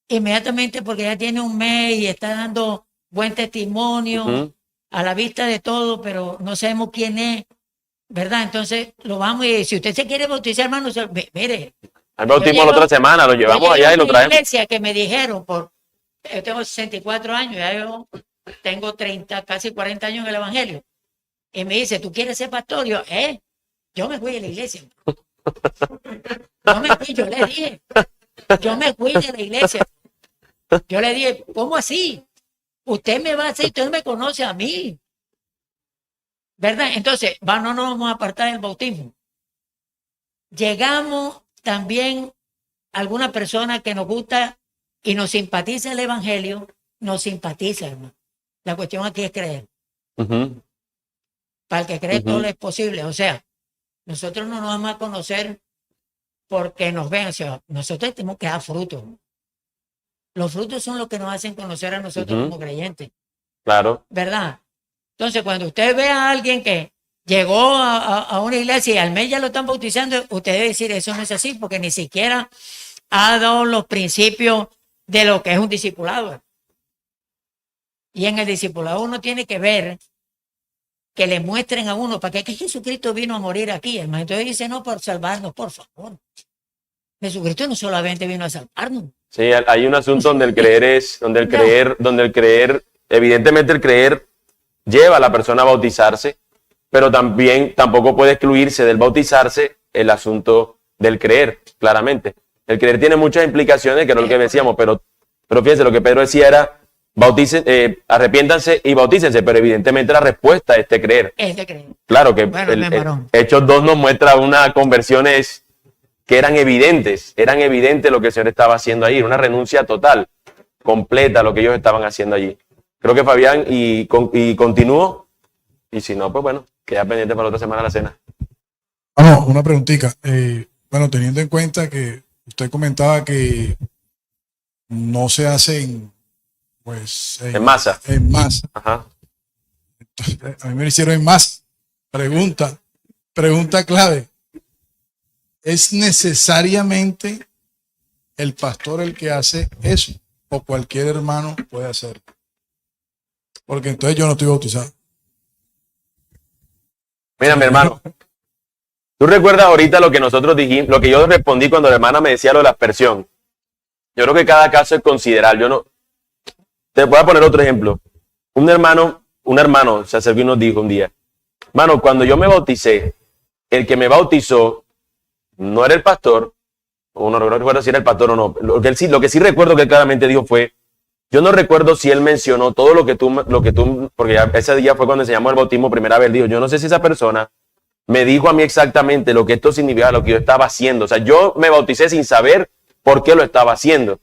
inmediatamente porque ya tiene un mes y está dando buen testimonio a la vista de todo, pero no sabemos quién es, ¿verdad? Entonces lo vamos y si usted se quiere bautizar, hermano, mire. Al bautismo la otra semana, lo llevamos allá y lo traemos. Iglesia que me dijeron, yo tengo 64 años, ya yo tengo 30, casi 40 años en el evangelio. Y me dice, ¿tú quieres ser pastor? Yo me fui de la iglesia. Yo le dije, yo me fui de la iglesia. Yo le dije, ¿cómo así? Usted me va a hacer, usted me conoce a mí. ¿Verdad? Entonces, no nos vamos a apartar del bautismo. Llegamos también a alguna persona que nos gusta y nos simpatiza el evangelio, nos simpatiza, hermano. La cuestión aquí es creer. Para el que cree todo es posible. O sea, nosotros no nos vamos a conocer porque nos ven. O sea, nosotros tenemos que dar frutos. Los frutos son los que nos hacen conocer a nosotros como creyentes. Claro. ¿Verdad? Entonces, cuando usted ve a alguien que llegó a una iglesia y al mes ya lo están bautizando, usted debe decir, eso no es así, porque ni siquiera ha dado los principios de lo que es un discipulado. Y en el discipulado uno tiene que ver que le muestren a uno, ¿para qué Jesucristo vino a morir aquí, hermano? Entonces dice, no, por salvarnos, por favor. Jesucristo no solamente vino a salvarnos. Sí, hay un asunto donde el creer es, donde el creer, evidentemente el creer lleva a la persona a bautizarse, pero también tampoco puede excluirse del bautizarse el asunto del creer, claramente. El creer tiene muchas implicaciones, que era lo que decíamos, pero fíjense, lo que Pedro decía era, arrepiéntanse y bautícense, pero evidentemente la respuesta es de creer. Es de creer. Claro que Bueno, Hechos 2 nos muestra una conversiones que eran evidentes lo que el Señor estaba haciendo ahí, una renuncia total, completa a lo que ellos estaban haciendo allí. Creo que Fabián y continúo, y si no, pues bueno, queda pendiente para la otra semana la cena. Bueno, una preguntita. Bueno, teniendo en cuenta que usted comentaba que no se hacen, pues... En masa. En masa. Ajá. Entonces, a mí me lo hicieron en masa. Pregunta clave. ¿Es necesariamente el pastor el que hace eso? ¿O cualquier hermano puede hacerlo? Porque entonces yo no estoy bautizado. Mira, mi hermano, tú recuerdas ahorita lo que nosotros dijimos, lo que yo respondí cuando la hermana me decía lo de la aspersión. Yo creo que cada caso es considerar. Yo no. Te voy a poner otro ejemplo. Un hermano se acercó y nos dijo un día, hermano, cuando yo me bauticé, el que me bautizó no era el pastor, o no recuerdo si era el pastor o no. Lo que sí recuerdo que claramente dijo fue, yo no recuerdo si él mencionó todo lo que tú, porque ya ese día fue cuando enseñamos el bautismo primera vez, dijo, yo no sé si esa persona me dijo a mí exactamente lo que esto significaba, lo que yo estaba haciendo. O sea, yo me bauticé sin saber por qué lo estaba haciendo.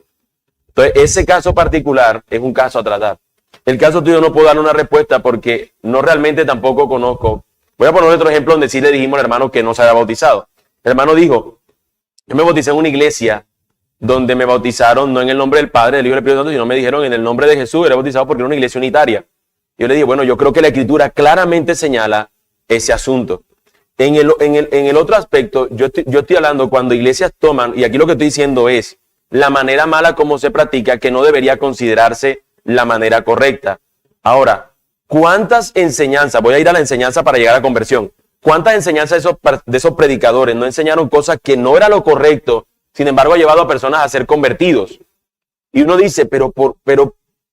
Entonces, ese caso particular es un caso a tratar. El caso tuyo no puedo darle una respuesta porque no realmente tampoco conozco. Voy a poner otro ejemplo donde sí le dijimos al hermano que no se había bautizado. El hermano dijo, yo me bauticé en una iglesia donde me bautizaron no en el nombre del Padre, del Hijo y del Espíritu Santo, sino me dijeron en el nombre de Jesús, era bautizado porque era una iglesia unitaria. Yo le dije, bueno, yo creo que la Escritura claramente señala ese asunto. En el otro aspecto, yo estoy hablando cuando iglesias toman, y aquí lo que estoy diciendo es la manera mala como se practica, que no debería considerarse la manera correcta. Ahora, ¿cuántas enseñanzas? Voy a ir a la enseñanza para llegar a la conversión. ¿Cuántas enseñanzas de esos predicadores no enseñaron cosas que no era lo correcto, sin embargo ha llevado a personas a ser convertidos? Y uno dice, pero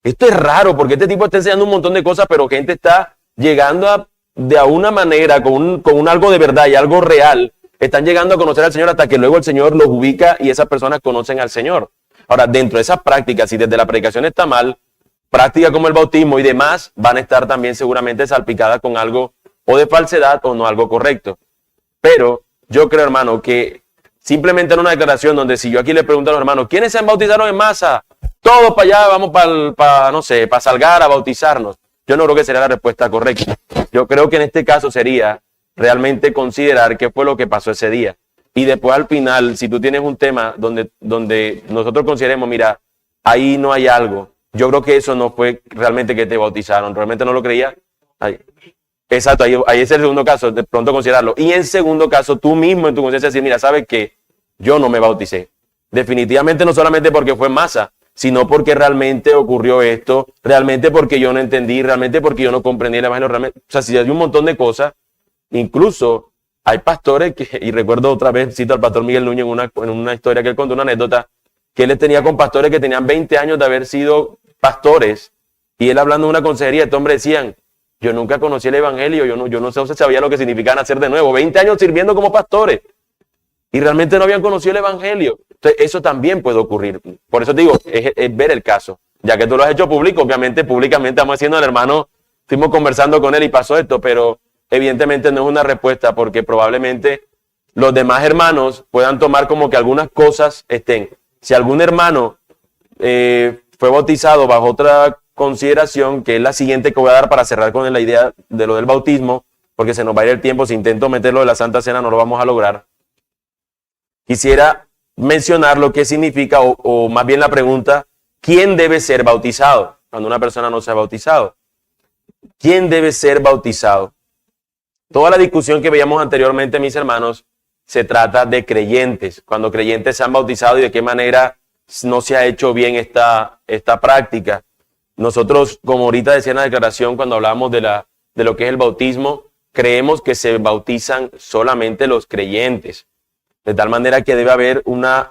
esto es raro, porque este tipo está enseñando un montón de cosas, pero gente está llegando de alguna manera, con algo de verdad y algo real, están llegando a conocer al Señor hasta que luego el Señor los ubica y esas personas conocen al Señor. Ahora, dentro de esas prácticas, si desde la predicación está mal, prácticas como el bautismo y demás van a estar también seguramente salpicadas con algo o de falsedad o no algo correcto. Pero yo creo, hermano, que simplemente en una declaración donde si yo aquí le pregunto a los hermanos, ¿quiénes se han bautizado en masa? Todos para allá, vamos para Salgar a bautizarnos. Yo no creo que sería la respuesta correcta. Yo creo que en este caso sería realmente considerar qué fue lo que pasó ese día. Y después al final, si tú tienes un tema donde nosotros consideremos, mira, ahí no hay algo. Yo creo que eso no fue realmente que te bautizaron. Realmente no lo creía. Ahí. Exacto, ahí es el segundo caso, de pronto considerarlo. Y en segundo caso, tú mismo en tu conciencia decir, mira, ¿sabes qué? Yo no me bauticé. Definitivamente no solamente porque fue en masa, sino porque realmente ocurrió esto, realmente porque yo no entendí, realmente porque yo no comprendí el evangelio, realmente. O sea, si hay un montón de cosas, incluso hay pastores que, y recuerdo otra vez, cito al pastor Miguel Núñez en una historia que él contó, una anécdota, que él tenía con pastores que tenían 20 años de haber sido pastores, y él hablando de una consejería, este hombre decían, yo nunca conocí el evangelio, yo no sé si sabía lo que significaba nacer de nuevo, 20 años sirviendo como pastores, y realmente no habían conocido el evangelio. Entonces, eso también puede ocurrir. Por eso te digo, es ver el caso. Ya que tú lo has hecho público, obviamente, públicamente estamos haciendo al hermano, fuimos conversando con él y pasó esto, pero evidentemente no es una respuesta porque probablemente los demás hermanos puedan tomar como que algunas cosas estén. Si algún hermano fue bautizado bajo otra consideración, que es la siguiente que voy a dar para cerrar con la idea de lo del bautismo, porque se nos va a ir el tiempo, si intento meterlo de la Santa Cena no lo vamos a lograr. quisiera mencionar lo que significa, o más bien la pregunta, ¿quién debe ser bautizado? Cuando una persona no se ha bautizado. ¿Quién debe ser bautizado? Toda la discusión que veíamos anteriormente, mis hermanos, se trata de creyentes. Cuando creyentes se han bautizado y de qué manera no se ha hecho bien esta práctica. Nosotros, como ahorita decía en la declaración, cuando hablábamos de lo que es el bautismo, creemos que se bautizan solamente los creyentes. De tal manera que debe haber una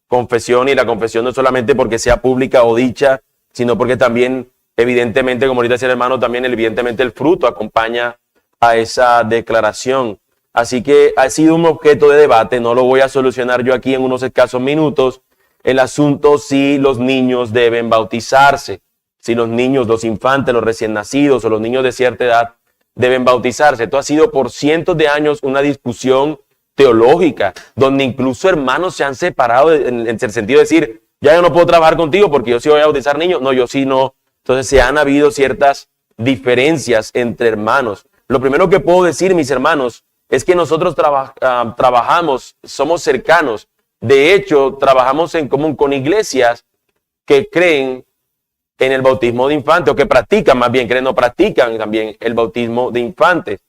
confesión, y la confesión no es solamente porque sea pública o dicha, sino porque también, evidentemente, como ahorita decía el hermano, también evidentemente el fruto acompaña a esa declaración. Así que ha sido un objeto de debate, no lo voy a solucionar yo aquí en unos escasos minutos, el asunto si los niños deben bautizarse, si los niños, los infantes, los recién nacidos o los niños de cierta edad deben bautizarse. Esto ha sido por cientos de años una discusión teológica, donde incluso hermanos se han separado en el sentido de decir, ya yo no puedo trabajar contigo porque yo sí voy a bautizar niños, no, yo sí no. Entonces se han habido ciertas diferencias entre hermanos. Lo primero que puedo decir, mis hermanos, es que nosotros trabajamos, somos cercanos. De hecho, trabajamos en común con iglesias que creen en el bautismo de infantes, o que practican, más bien creen, no practican también el bautismo de infantes.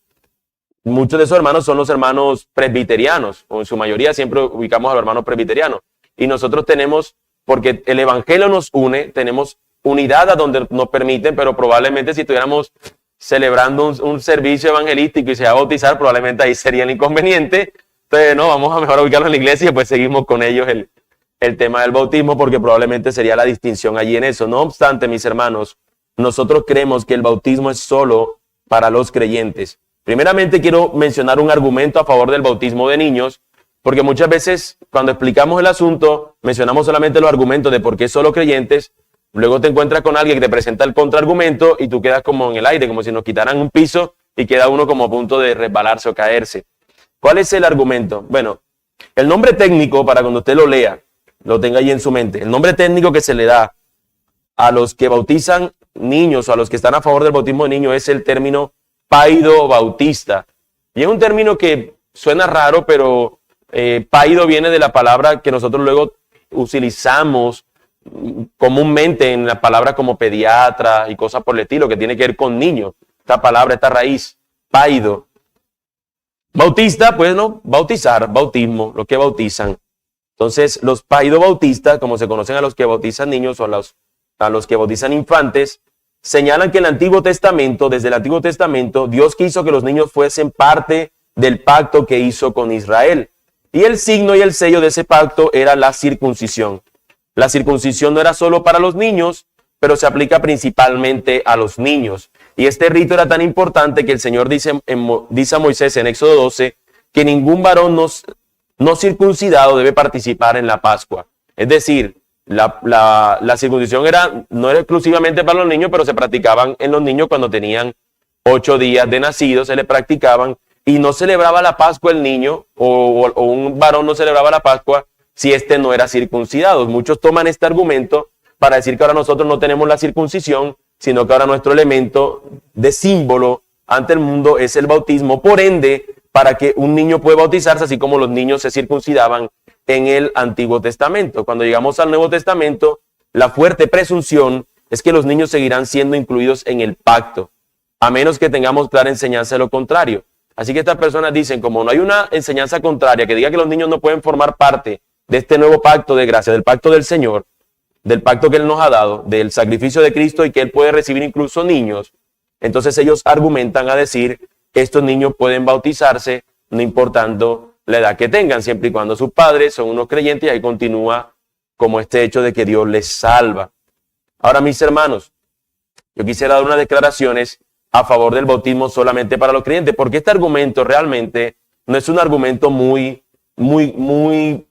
Muchos de esos hermanos son los hermanos presbiterianos, o en su mayoría siempre ubicamos a los hermanos presbiterianos. Y nosotros tenemos, porque el evangelio nos une, tenemos unidad a donde nos permiten, pero probablemente si estuviéramos celebrando un servicio evangelístico y se va a bautizar, probablemente ahí sería el inconveniente. Entonces, no, vamos a mejor ubicarlo en la iglesia y pues seguimos con ellos el tema del bautismo, porque probablemente sería la distinción allí en eso. No obstante, mis hermanos, nosotros creemos que el bautismo es solo para los creyentes. Primeramente quiero mencionar un argumento a favor del bautismo de niños, porque muchas veces cuando explicamos el asunto mencionamos solamente los argumentos de por qué solo creyentes, luego te encuentras con alguien que te presenta el contraargumento y tú quedas como en el aire, como si nos quitaran un piso y queda uno como a punto de resbalarse o caerse. ¿Cuál es el argumento? Bueno, el nombre técnico, para cuando usted lo lea, lo tenga ahí en su mente, el nombre técnico que se le da a los que bautizan niños o a los que están a favor del bautismo de niños es el término paido bautista. Y es un término que suena raro, pero paido viene de la palabra que nosotros luego utilizamos comúnmente en la palabra como pediatra y cosas por el estilo, que tiene que ver con niños. Esta palabra, esta raíz, paido. Bautista, pues no, bautizar, bautismo, lo que bautizan. Entonces, los paido bautistas, como se conocen a los que bautizan niños o a los que bautizan infantes, señalan que en el Antiguo Testamento, desde el Antiguo Testamento, Dios quiso que los niños fuesen parte del pacto que hizo con Israel. Y el signo y el sello de ese pacto era la circuncisión. La circuncisión no era solo para los niños, pero se aplica principalmente a los niños. Y este rito era tan importante que el Señor dice a Moisés en Éxodo 12 que ningún varón no circuncidado debe participar en la Pascua. Es decir, la circuncisión no era exclusivamente para los niños, pero se practicaban en los niños cuando tenían 8 días de nacidos, se le practicaban, y no celebraba la Pascua el niño, o un varón no celebraba la Pascua si éste no era circuncidado. Muchos toman este argumento para decir que ahora nosotros no tenemos la circuncisión, sino que ahora nuestro elemento de símbolo ante el mundo es el bautismo. Por ende, para que un niño pueda bautizarse, así como los niños se circuncidaban en el Antiguo Testamento. Cuando llegamos al Nuevo Testamento, la fuerte presunción es que los niños seguirán siendo incluidos en el pacto, a menos que tengamos clara enseñanza de lo contrario. Así que estas personas dicen, como no hay una enseñanza contraria que diga que los niños no pueden formar parte de este nuevo pacto de gracia, del pacto del Señor, del pacto que Él nos ha dado, del sacrificio de Cristo, y que Él puede recibir incluso niños, entonces ellos argumentan a decir que estos niños pueden bautizarse no importando la edad que tengan, siempre y cuando sus padres son unos creyentes, y ahí continúa como este hecho de que Dios les salva. Ahora, mis hermanos, yo quisiera dar unas declaraciones a favor del bautismo solamente para los creyentes, porque este argumento realmente no es un argumento muy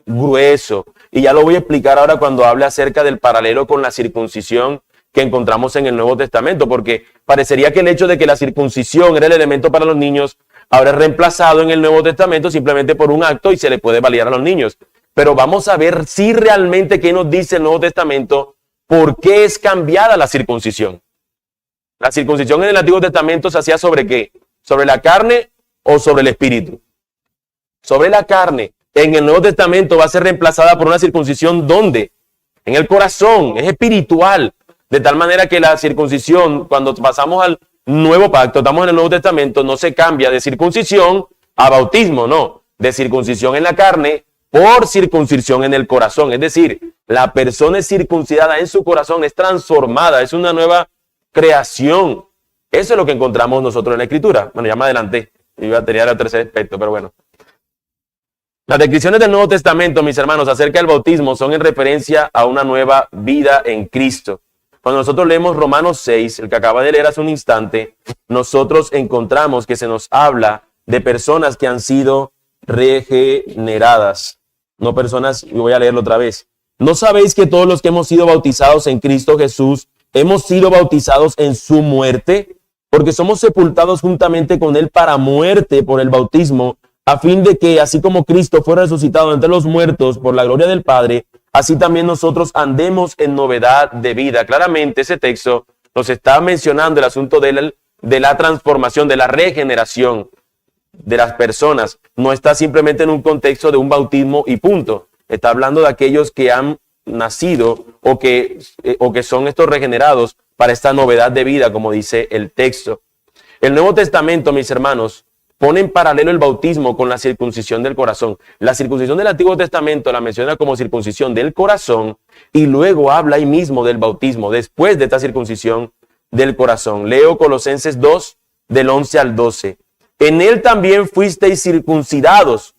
grueso, y ya lo voy a explicar ahora cuando hable acerca del paralelo con la circuncisión que encontramos en el Nuevo Testamento, porque parecería que el hecho de que la circuncisión era el elemento para los niños ahora es reemplazado en el Nuevo Testamento simplemente por un acto y se le puede validar a los niños. Pero vamos a ver si realmente qué nos dice el Nuevo Testamento, por qué es cambiada la circuncisión. La circuncisión en el Antiguo Testamento se hacía ¿sobre qué? ¿Sobre la carne o sobre el espíritu? Sobre la carne. en el Nuevo Testamento va a ser reemplazada por una circuncisión, ¿dónde? En el corazón, es espiritual. De tal manera que la circuncisión, cuando pasamos al nuevo pacto, estamos en el Nuevo Testamento, no se cambia de circuncisión a bautismo, no. De circuncisión en la carne por circuncisión en el corazón. Es decir, la persona es circuncidada en su corazón, es transformada, es una nueva creación. Eso es lo que encontramos nosotros en la Escritura. Bueno, ya más adelante iba a tener el tercer aspecto, pero bueno. Las descripciones del Nuevo Testamento, mis hermanos, acerca del bautismo son en referencia a una nueva vida en Cristo. Cuando nosotros leemos Romanos 6, el que acaba de leer hace un instante, nosotros encontramos que se nos habla de personas que han sido regeneradas. No personas, y voy a leerlo otra vez. ¿No sabéis que todos los que hemos sido bautizados en Cristo Jesús, hemos sido bautizados en su muerte? Porque somos sepultados juntamente con él para muerte por el bautismo, a fin de que, así como Cristo fue resucitado entre los muertos por la gloria del Padre, así también nosotros andemos en novedad de vida. Claramente ese texto nos está mencionando el asunto de la transformación, de la regeneración de las personas. No está simplemente en un contexto de un bautismo y punto. Está hablando de aquellos que han nacido o que son estos regenerados para esta novedad de vida, como dice el texto. El Nuevo Testamento, mis hermanos, pone en paralelo el bautismo con la circuncisión del corazón. La circuncisión del Antiguo Testamento la menciona como circuncisión del corazón y luego habla ahí mismo del bautismo después de esta circuncisión del corazón. Leo Colosenses 2, del 11 al 12. En él también fuisteis circuncidados,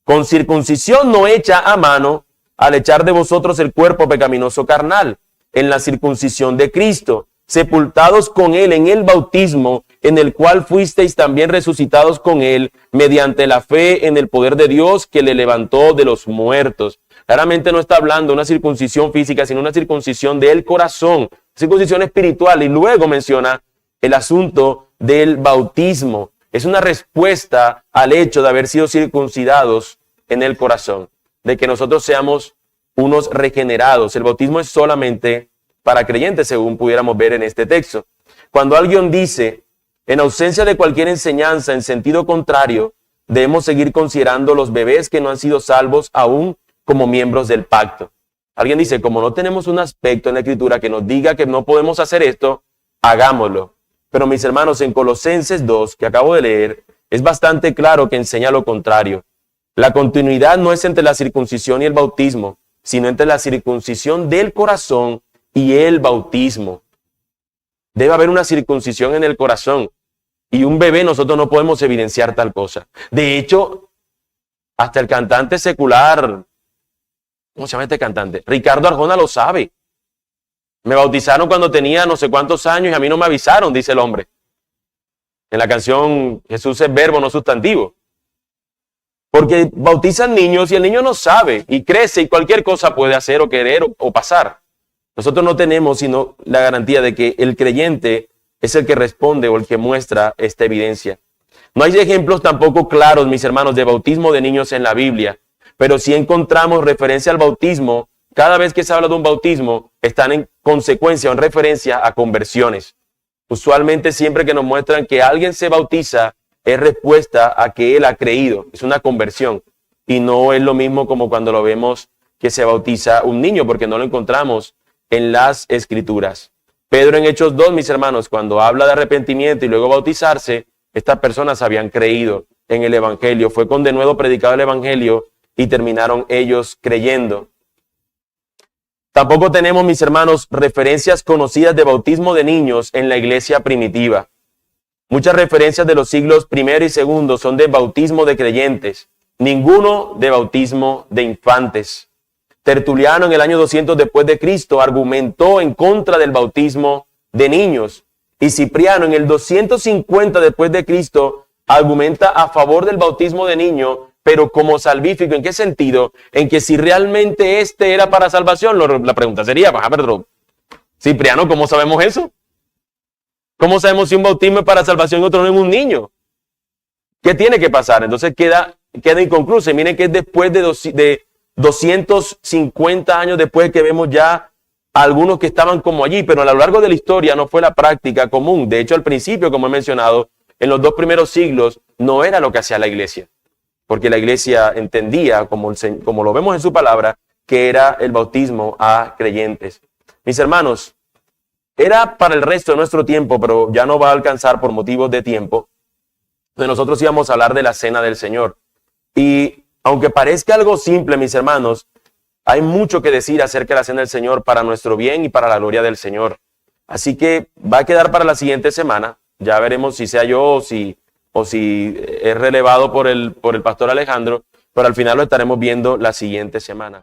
con circuncisión no hecha a mano, al echar de vosotros el cuerpo pecaminoso carnal, en la circuncisión de Cristo, sepultados con él en el bautismo, en el cual fuisteis también resucitados con él, mediante la fe en el poder de Dios que le levantó de los muertos. Claramente no está hablando de una circuncisión física, sino una circuncisión del corazón, circuncisión espiritual, y luego menciona el asunto del bautismo. Es una respuesta al hecho de haber sido circuncidados en el corazón, de que nosotros seamos unos regenerados. El bautismo es solamente para creyentes, según pudiéramos ver en este texto. Cuando alguien dice, en ausencia de cualquier enseñanza en sentido contrario, debemos seguir considerando los bebés que no han sido salvos aún como miembros del pacto. Alguien dice, como no tenemos un aspecto en la Escritura que nos diga que no podemos hacer esto, hagámoslo. Pero mis hermanos, en Colosenses 2, que acabo de leer, es bastante claro que enseña lo contrario. La continuidad no es entre la circuncisión y el bautismo, sino entre la circuncisión del corazón y el bautismo. Debe haber una circuncisión en el corazón. Y un bebé nosotros no podemos evidenciar tal cosa. De hecho, hasta el cantante secular, ¿cómo se llama este cantante? Ricardo Arjona lo sabe. Me bautizaron cuando tenía no sé cuántos años y a mí no me avisaron, dice el hombre. En la canción Jesús es verbo, no sustantivo. Porque bautizan niños y el niño no sabe y crece y cualquier cosa puede hacer o querer o pasar. Nosotros no tenemos sino la garantía de que el creyente es el que responde o el que muestra esta evidencia. No hay ejemplos tampoco claros, mis hermanos, de bautismo de niños en la Biblia, pero sí encontramos referencia al bautismo. Cada vez que se habla de un bautismo, están en consecuencia o en referencia a conversiones. Usualmente siempre que nos muestran que alguien se bautiza, es respuesta a que él ha creído. Es una conversión. Y no es lo mismo como cuando lo vemos que se bautiza un niño, porque no lo encontramos en las Escrituras. Pedro en Hechos 2, mis hermanos, cuando habla de arrepentimiento y luego bautizarse, estas personas habían creído en el Evangelio. Fue con denuedo predicado el Evangelio y terminaron ellos creyendo. Tampoco tenemos, mis hermanos, referencias conocidas de bautismo de niños en la iglesia primitiva. Muchas referencias de los siglos I y II son de bautismo de creyentes, ninguno de bautismo de infantes. Tertuliano en el año 200 después de Cristo argumentó en contra del bautismo de niños, y Cipriano en el 250 después de Cristo argumenta a favor del bautismo de niño, pero como salvífico. ¿En qué sentido? En que si realmente este era para salvación, la pregunta sería, pero Cipriano, ¿cómo sabemos eso? ¿Cómo sabemos si un bautismo es para salvación y otro no es un niño? ¿Qué tiene que pasar? Entonces queda inconcluso. Miren que es después de 250 años después que vemos ya algunos que estaban como allí, pero a lo largo de la historia no fue la práctica común. De hecho, al principio, como he mencionado, en los 2 primeros siglos no era lo que hacía la iglesia. porque la iglesia entendía, como lo vemos en su palabra, que era el bautismo a creyentes. Mis hermanos, era para el resto de nuestro tiempo, pero ya no va a alcanzar por motivos de tiempo, de nosotros íbamos a hablar de la cena del Señor. Y aunque parezca algo simple, mis hermanos, hay mucho que decir acerca de la cena del Señor para nuestro bien y para la gloria del Señor. Así que va a quedar para la siguiente semana. Ya veremos si sea yo o si es relevado por el pastor Alejandro, pero al final lo estaremos viendo la siguiente semana.